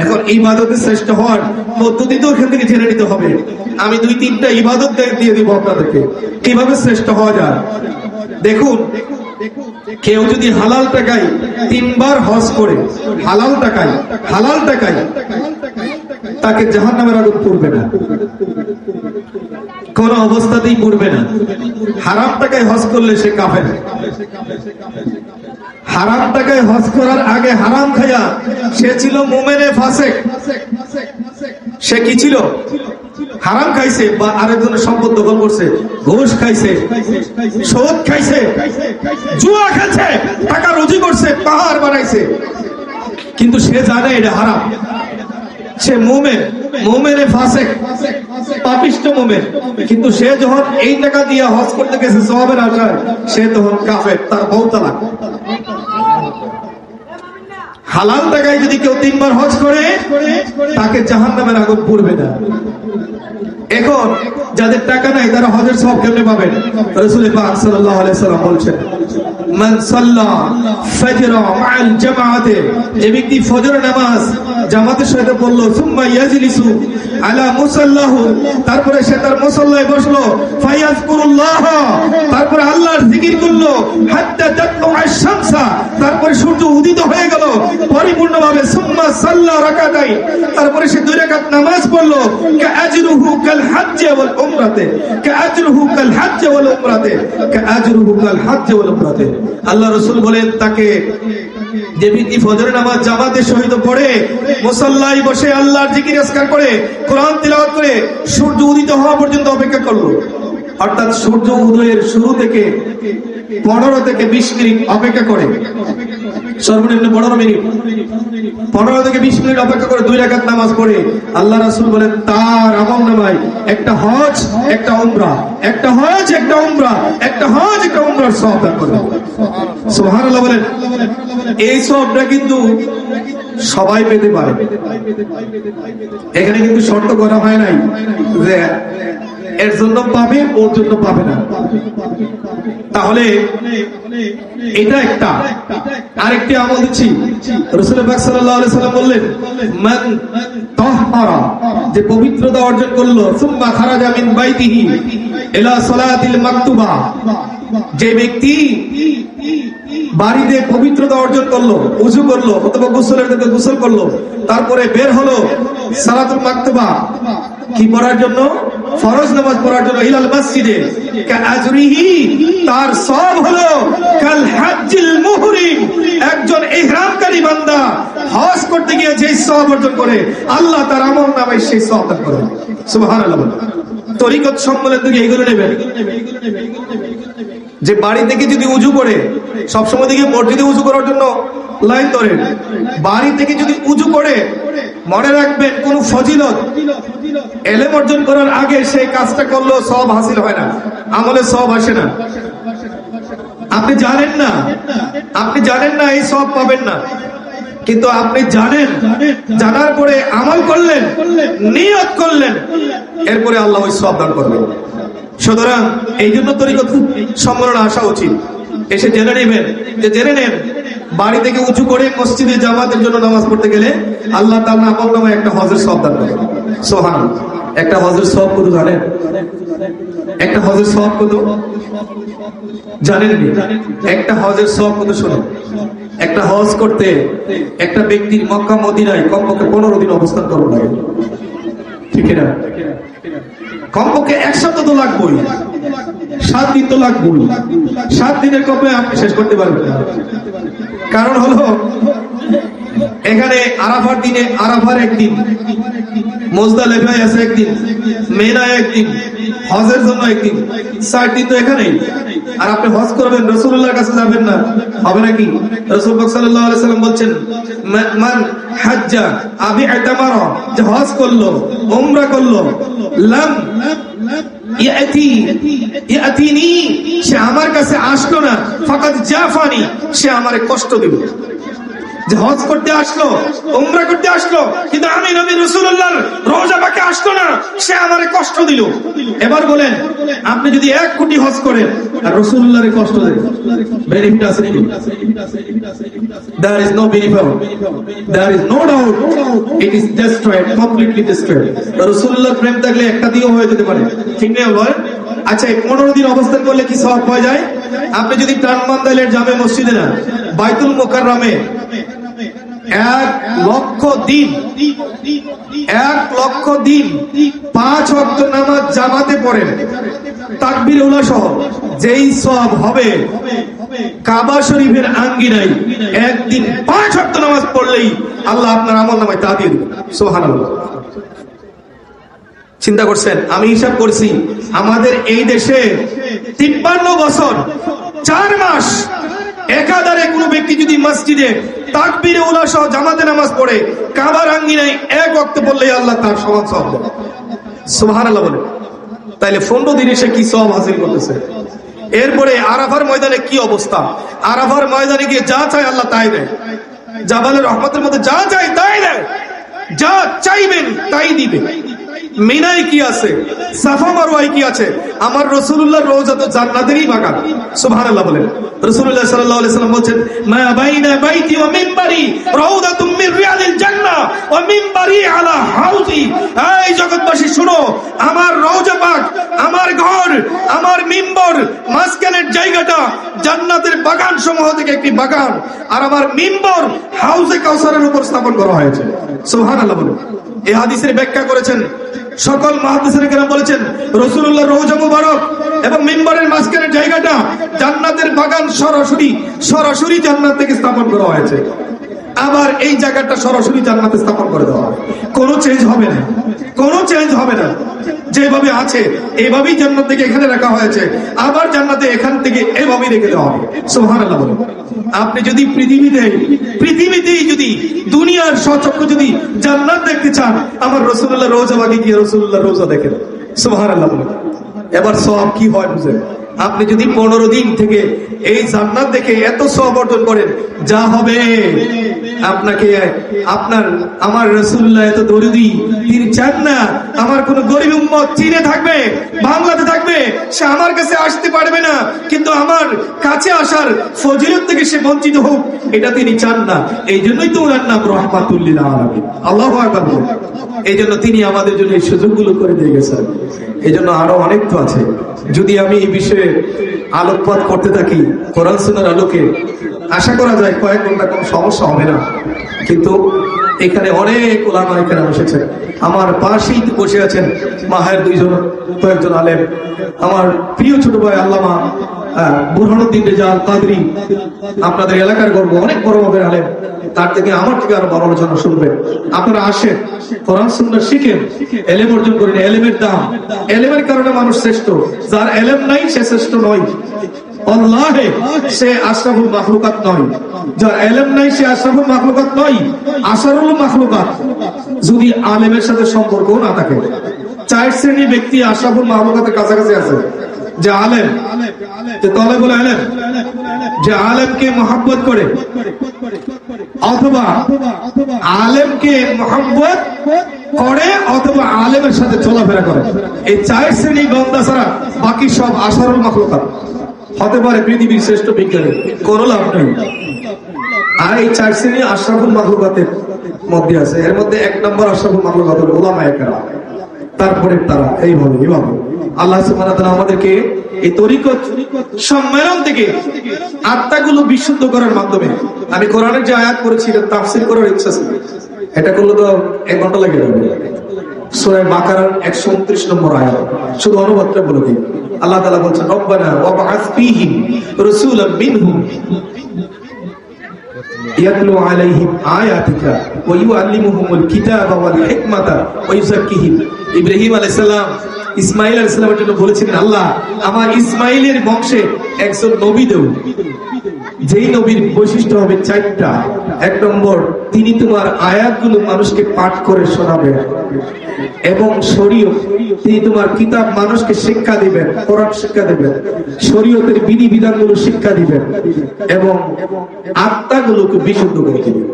এখন ইবাদতে শ্রেষ্ঠ হওয়ার পদ্ধতি তো ওখান থেকে জেনে নিতে হবে। আমি 2-3টা ইবাদত দিয়ে দিব আপনাদেরকে, কিভাবে শ্রেষ্ঠ হওয়া যায়। দেখুন, কেউ যদি হালাল টাকায় 3 বার হজ করে, হালাল টাকায় তাকে জাহান্নামের আগুন পড়বে না, কোন অবস্থাতেই পড়বে না। হারাম টাকায় হজ করলে সে কাফের। হারাম টাকায় হজ করার আগে হারাম খায়া সে ছিল মুমিনে ফাসিক। সে কি ছিল? হারাম খাইছে, বা আরেকজনের সম্পদ দখল করছে, ঘুষ খাইছে, সুদ খাইছে, জুয়া খেলছে, টাকা রুজি করছে, পাহাড় বানাইছে, কিন্তু সে জানে এটা হারাম। সে মুমিনে ফাসিক, পাপিষ্ঠ মুমিন, কিন্তু সে যখন এই টাকা দিয়ে হজ করতে গেছে সওয়াবের আশায়, সে তখন কাফের, তার বউ তালাক। হালাল টাকায় যদি কেউ 3 বার হজ করে তাকে জাহান্নামের আগুন পড়বে না। এখন যাদের টাকা নাই তারা হজের সওয়াব কেমনে পাবেন? রাসূল পাক সাল্লাল্লাহু আলাইহি সাল্লাম বলছেন, মান সাল্লা ফজর মা'আল জামাআতে, যে ব্যক্তি ফজর নামাজ জামাতের সাথে পড়লো, সুম্মা ইয়াজলিসু আলা মুসাল্লাহু, তারপরে সে তার মুসাল্লায় বসলো, ফায়াজকুরুল্লাহ, তারপরে আল্লাহর জিকির করলো, হাত্তা তাতলুআ শামসা, তারপরে সূর্য উদিত হয়ে গেল পরিপূর্ণভাবে, সুম্মা সাল্লা রাকাতাই, তারপরে সে 2 রাকাত নামাজ পড়লো, কাআজরুহু কাল হজ্জ ওয়াল উমরাতে, কাআজরুহু কাল হজ্জ ওয়াল উমরাতে, কাআজরুহু কাল হজ্জ ওয়াল উমরাতে। আল্লাহ রাসূল বলেন, তাকে যে ব্যক্তি ফজরের নামাজ জামাতের সহিত পড়ে, মুসাল্লায় বসে আল্লাহর জিকির আজকার করে, কোরআন তিলাওয়াত করে, সূর্য উদিত হওয়া পর্যন্ত অপেক্ষা করলো, অর্থাৎ সূর্য উদয়ের শুরু থেকে 15 থেকে 20 মিনিট অপেক্ষা করে, সর্বনিম্ন 15 মিনিট, 15 থেকে 20 মিনিট অপেক্ষা করে 2 রাকাত নামাজ পড়ে, আল্লাহ রাসূল বলেন তার আমলনামায় একটা হজ, একটা উমরা, একটা হজ, একটা উমরা, একটা হজ, একটা উমরার সওয়াব দান করবে। সুবহানাল্লাহ বলেন। এই সওয়াবটা কিন্তু সবাই পেতে পারে। এখানে কিন্তু শর্ত করা হয় নাই যে এর জন্য পাবে, ওর জন্য পাবে না। তাহলে এটা একটা। আরেকটি আমল দিচ্ছি, রাসূল পাক সাল্লাল্লাহু আলাইহি সাল্লাম বললেন, মান তাহহারা, যে পবিত্রতা অর্জন করলো, সুম্মা খারাজা মিন বাইতিহি ইলা সালাতিল মাকতুবা, যে ব্যক্তি বাড়িতে পবিত্রতা অর্জন করলো, ওযু করলো অথবা গোসলের জন্য গোসল করলো, তারপরে বের হলো সালাতুল মাকতুবা কি পড়ার জন্য? ফরজ নামাজ পড়ার জন্য, ইলাল মসজিদে, কাআজরিহি, তার সওয়াব হলো কাল হজ্জিল মুহরিম, একজন ইহরামকারী বান্দা হজ করতে গিয়ে যে সওয়াব অর্জন করে, আল্লাহ তার আমলনামায় সেই সওয়াব দান করেন। সুবহানাল্লাহ। তরিকত সম্মেলন থেকে এগুলো নেবেন, যে বাড়ি থেকে যদি উযু করে, সবসময় দিকে মসজিদে উযু করার জন্য লাইন ধরেন, বাড়ি থেকে যদি উযু করে, মনে রাখবেন কোন ফজিলত ইলম অর্জন করার আগে সেই কাজটা করলো সওয়াব হাসিল হয় না, আমলে সওয়াব আসে না। আপনি জানেন না এই সওয়াব পাবেন না, কিন্তু আপনি জানেন, জানার পরে আমল করলেন, নিয়ত করলেন, এরপরে আল্লাহ ওই সওয়াব দান করবেন। সুতরাং এই জন্য তরিকত সম্মেলনে আসা উচিত। এসে জেনে নেবেন, জেনে নেন বাড়ি থেকে উঁচু করে মসজিদে জামাতের জন্য নামাজ পড়তে গেলে আল্লাহ তাআলা আমলনামায় একটা হজের সওয়াব দান করেন। সুবহানাল্লাহ। একটা হজের সওয়াব কত জানেন? একটা হজের সওয়াব কত জানেন? একটা হজের সওয়াব কত শুনুন। একটা হজ করতে একটা ব্যক্তির মক্কা মদিনায় কমপক্ষে 15 দিন অবস্থান করা লাগে, ঠিক না? কমপক্ষে 1 সপ্তাহ তো লাগবেই, 7 দিন তো লাগবেই। 7 দিনের কবে আপনি শেষ করতে পারবেন না। কারণ হলো এখানে আরাফার দিনে আরাফার একদিন, মুজদালিফায় আছে একদিন, মিনায় একদিন, হজের জন্য একদিন, 4 দিন তো এখানেই। আর আপনি হজ করবেন, রাসূলুল্লাহর কাছে যাবেন না, হবে নাকি? রাসূল পাক সাল্লাল্লাহু আলাইহি সাল্লাম বলছেন, মান হাজ্জা আবি ইতামারা, যে হজ করলো, উমরা করলো, লাম ইয়াতিনি, সে আমার কাছে আসলো না, ফাকাদ জাফানি, সে আমারে কষ্ট দিল। যে হজ করতে আসলো, উমরা করতে আসলো, কিন্তু আমি নবী রাসূলুল্লাহর রওজা পাকে আসলো না, সে আমারে কষ্ট দিল। এবার বলেন, আপনি যদি 1 কোটি হজ করেন আর রাসূলুল্লাহরে কষ্ট দেন, বেনিফিট আছে নাকি? There is no benefit, there is no doubt, it is destroyed, completely destroyed. রাসূলুল্লাহর প্রেম থাকলে একটা দিয়েও হয়ে যেতে পারে, ঠিক না বলেন? আচ্ছা, 15 দিন অবস্থান করলে কি সওয়াব পাওয়া যায়? আপনি যদি টানবান্দাইলের জামে মসজিদে না, বাইতুল মুকাররমে 1 লক্ষ দিন 5 ওয়াক্ত নামাজ জামাতে পড়েন, তাকবীর উলা সহ, যেই সওয়াব হবে কাবা শরীফের আঙ্গিনায় একদিন 5 ওয়াক্ত নামাজ পড়লেই আল্লাহ আপনার আমলনামায় তা দিয়ে দিবেন। সুবহানাল্লাহ। চিন্তা করছেন? আমি হিসাব করছি, আমাদের এই দেশে 53 বছর 4 মাস একাধারে কোন ব্যক্তি যদি মসজিদে তাকবীরে উলা সহ জামাতে নামাজ পড়ে, কাবার আঙ্গিনায় 1 ওয়াক্ত পড়লেই আল্লাহ তার সমান সওয়াব দেন। সুবহানাল্লাহ বলে। তাইলে 15 দিনে সে কি সওয়াব হাসিল করতেছে? এরপরে আরাফার ময়দানে কি অবস্থা? আরাফার ময়দানে গিয়ে যা চায় আল্লাহ তাই দেয়। জাবালের রহমতের মধ্যে যা চাই তাই দেয়, যা চাইবেন তাই দিবে। মিনায় কি আছে, সাফা মারওয়ায় কি আছে? আমার রাসূলুল্লাহর রওজা তো জান্নাতেরই বাগান। সুবহানাল্লাহ বলেন। রাসূলুল্লাহ সাল্লাল্লাহু আলাইহি ওয়াসাল্লাম বলেন, মা বাইনা বাইতি ওয়া মিনবারি রাউদাতুম মিন রিয়াদিল জান্নাহ ওয়া মিনবারি আলা হাউজি। এই জগৎবাসী শুনো, আমার রওজা পাক, আমার ঘর, আমার মিম্বর, মাঝখানের জায়গাটা জান্নাতের বাগান সমূহ থেকে একটি বাগান, আর আমার মিম্বর হাউজে কাউসারের উপর স্থাপন করা হয়েছে। সুবহানাল্লাহ বলেন। এই হাদিসের ব্যাখ্যা করেছেন সকল মুহাদ্দিসিন কেরাম, বলেছেন রাসূলুল্লাহর রওজা মুবারক এবং মিম্বরের মাঝখানের জায়গাটা জান্নাতের বাগান, সরাসরি জান্নাত থেকে স্থাপন করা হয়েছে। আবার এই জায়গাটা সরাসরি জান্নাতে স্থাপন করে দেওয়া হবে, কোনো চেঞ্জ হবে না, কোনো চেঞ্জ হবে না। যেভাবে আছে এইভাবেই জান্নাত থেকে এখানে রাখা হয়েছে, আবার জান্নাতে এখান থেকে এভাবেই রেখে দেওয়া হবে। সুবহানাল্লাহ বলেন। আপনি যদি পৃথিবীতেই যদি দুনিয়ার সচক্ষে যদি জান্নাত দেখতে চান, আমার রাসূলুল্লাহর রওজা পাকে গিয়ে রাসূলুল্লাহর রওজা দেখেন। সুবহানাল্লাহ বলেন। এবার সওয়াব কি হয় বুঝেন? আপনি যদি 15 দিন থেকে এই জান্নাত দেখে এত সওয়াব অর্জন করেন, যা হবে আপনাকে আমার রাসূলুল্লাহ এত দরদি, তিনি চান না আমার কোন গরিব উম্মত চীনে থাকবে, বাংলাতে থাকবে, সে আমার কাছে আসতে পারবে না, কিন্তু আমার কাছে আসার ফজিলত থেকে সে বঞ্চিত হোক, এটা তিনি চান না। এই জন্যই তো ওনার নাম রাহমাতুল লিল আলামিন। আল্লাহু আকবার। এই জন্য তিনি আমাদের জন্য এই সুযোগগুলো করে দিয়ে গেছেন। এই জন্য আরো অনেক তো আছে, যদি আমি এই বিষয়ে আলোকপাত করতে থাকি কোরআন সুন্নাহর আলোকে, আশা করা যায় কয়েক ঘন্টা কোনো সমস্যা হবে না। কিন্তু এখানে অনেক উলামায়ে কেরাম এসেছেন, আমার পাশেই বসে আছেন মাহের কয়েকজন আলেম, আমার প্রিয় ছোট ভাই আল্লামা বুরহানুদ্দিন রেজাল কাদরি, আপনাদের এলাকার গর্ব, অনেক বড় মাপের আলেম, তার থেকে আমার থেকে আরো বড় আলোচনা শুনবেন। আপনারা আসেন, কোরআন সুন্নাহ শিখেন, এলেম অর্জন করেন। এলেমের দাম, এলেমের কারণে মানুষ শ্রেষ্ঠ, যার এলেম নাই সে শ্রেষ্ঠ নয়। আল্লাহে সে আশরাফুল মাখলুকাত নয়, যার এলেম নাই সে আশরাফুল মাখলুকাত নয়, আশরাফুল মাখলুকাত। যদি আলেমের সাথে সম্পর্ক না থাকে, 4 শ্রেণীর ব্যক্তি আশরাফুল মাখলুকাতের কাছাকাছি আছে। যে আলেম, যে তলেবুল ইলম, যে আলেমকে মহব্বত করে, অথবা আলেমকে মহব্বত করে, অথবা আলেমের সাথে চলাফেরা করে। এই 4 শ্রেণী বান্দা ছাড়া বাকি সব আশরাফুল মাখলুকাত। হতে পারে পৃথিবীর শ্রেষ্ঠ বিজ্ঞানী, কোনো লাভ নেই। আর এই 4 শ্রেণী আশরাফুল মাখলুকাতের মধ্যে আছে। এর মধ্যে 1 নম্বর আশরাফুল মাখলুকাত হলো উলামায়ে কেরাম, তারপরে তারা এইভাবে আল্লাহ সুবহানাহু ওয়া তাআলা আমাদেরকে এই তরিকত সম্মেলন থেকে আত্মাগুলো বিশুদ্ধ করার মাধ্যমে, আমি কোরআনের যে আয়াত পড়েছি এটা তাফসীর করার ইচ্ছা ছিল, এটা করলে তো 1 ঘন্টা লেগে যাবে। সূরা বাকারার 129 নম্বর আয়াত, শুধু অনুবাদটা বলে দিই। আল্লাহ তাআলা বলছেন, রব্বানা ওয়াবআস ফীহিম রাসূলাম মিনহুম ইয়াতলু আলাইহিম আয়াতিকা ওয়া ইউআল্লিমুহুমুল কিতাবা ওয়াল হিকমাতা ওয়া ইউযাক্কিহিম। ইব্রাহিম আলাইহিস সালাম ইসমাইল আলাইহিস সালামের জন্য বলেছিলেন, আল্লাহ আমার ইসমাইলের বংশে একজন নবী দেও, যেই নবীর বৈশিষ্ট্য হবে 4টা। 1 নম্বর, তিনি তোমার আয়াতগুলো মানুষকে পাঠ করে শোনাবেন এবং তিনি তোমার কিতাব মানুষকে শিক্ষা দিবেন, কোরআন শিক্ষা দিবেন, শরীয়তের বিধিবিধানগুলো শিক্ষা দিবেন এবং আত্মাগুলোকে বিশুদ্ধ করে দিবেন।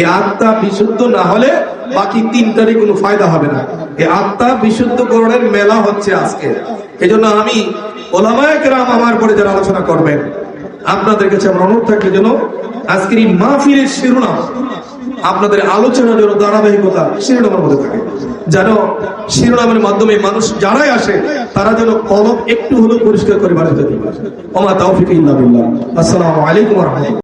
এই আত্মা বিশুদ্ধ না হলে বাকি তিনটারই কোনো ফায়দা হবে না। এই আত্মা বিশুদ্ধকরণের মেলা হচ্ছে আজকে। এজন্য আমি ওলামায়ে কেরাম আমার পরে যারা আলোচনা করবেন আপনাদের কাছে আমার অনুরোধ থাকবে যেন আজকের এই মাহফিলের শিরোনাম আপনাদের আলোচনার জন্য ধারাবাহিকতা শিরোনামের মধ্যে থাকে, যেন শিরোনামের মাধ্যমে মানুষ যারাই আসে তারা যেন কলব একটু হলেও পরিষ্কার করে বাড়িতে দিবে। ওমা তাওফিক ইল্লা বিল্লাহ। আসসালামু আলাইকুম ওয়া রাহমাতুল্লাহ।